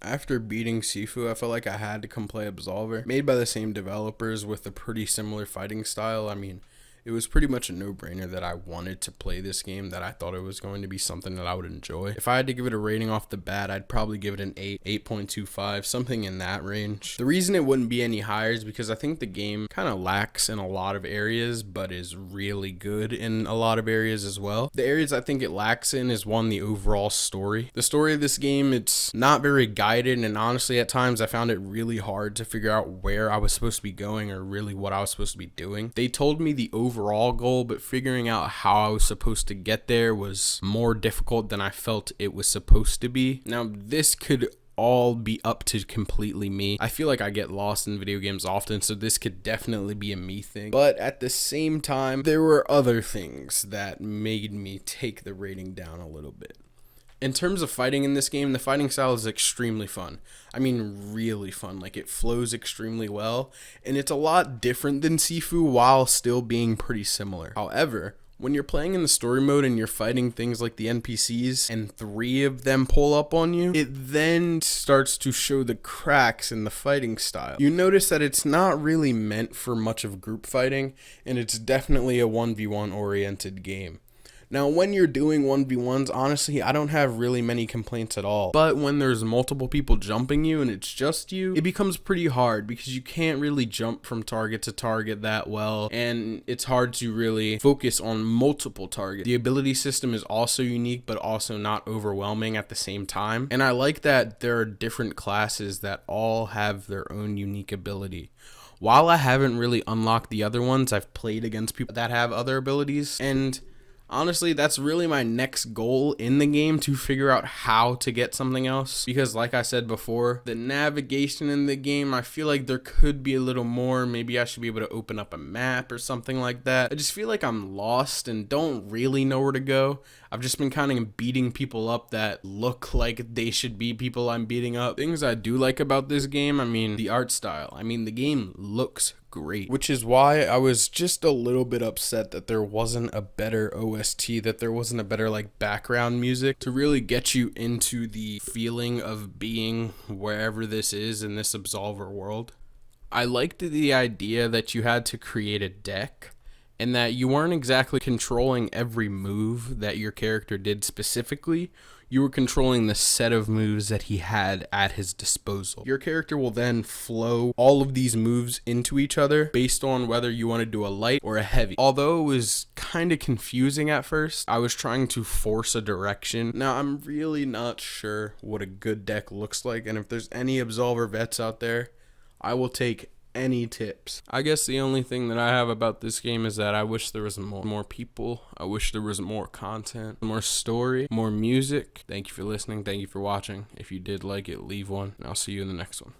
After beating Sifu, I felt like I had to come play Absolver, made by the same developers with a pretty similar fighting style. I mean, it was pretty much a no-brainer that I wanted to play this game, that I thought it was going to be something that I would enjoy. If I had to give it a rating off the bat, I'd probably give it an 8, 8.25, something in that range. The reason it wouldn't be any higher is because I think the game kind of lacks in a lot of areas, but is really good in a lot of areas as well. The areas I think it lacks in is, one, the overall story. The story of this game, it's not very guided, and honestly at times I found it really hard to figure out where I was supposed to be going or really what I was supposed to be doing. They told me the overall goal, but figuring out how I was supposed to get there was more difficult than I felt it was supposed to be. Now, this could all be up to completely me. I feel like I get lost in video games often, so this could definitely be a me thing. But at the same time, there were other things that made me take the rating down a little bit. In terms of fighting in this game, the fighting style is extremely fun. I mean, really fun. Like, it flows extremely well, and it's a lot different than Sifu while still being pretty similar. However, when you're playing in the story mode and you're fighting things like the NPCs and 3 of them pull up on you, it then starts to show the cracks in the fighting style. You notice that it's not really meant for much of group fighting, and it's definitely a 1v1 oriented game. Now, when you're doing 1v1s, honestly, I don't have really many complaints at all. But when there's multiple people jumping you and it's just you, it becomes pretty hard because you can't really jump from target to target that well, and it's hard to really focus on multiple targets. The ability system is also unique, but also not overwhelming at the same time. And I like that there are different classes that all have their own unique ability. While I haven't really unlocked the other ones, I've played against people that have other abilities, and honestly, that's really my next goal in the game, to figure out how to get something else. Because like I said before, the navigation in the game, I feel like there could be a little more. Maybe I should be able to open up a map or something like that. I just feel like I'm lost and don't really know where to go. I've just been kind of beating people up that look like they should be people I'm beating up. Things I do like about this game, I mean, the art style. I mean, the game looks great, which is why I was just a little bit upset that there wasn't a better OST, that there wasn't a better like background music to really get you into the feeling of being wherever this is in this Absolver world. I liked the idea that you had to create a deck, and that you weren't exactly controlling every move that your character did specifically. You were controlling the set of moves that he had at his disposal. Your character will then flow all of these moves into each other based on whether you want to do a light or a heavy. Although it was kind of confusing at first, I was trying to force a direction. Now, I'm really not sure what a good deck looks like, and if there's any Absolver vets out there, I will take any tips. I guess the only thing that I have about this game is that I wish there was more people. I wish there was more content, more story, more music. Thank you for listening. Thank you for watching. If you did like it, leave one, and I'll see you in the next one.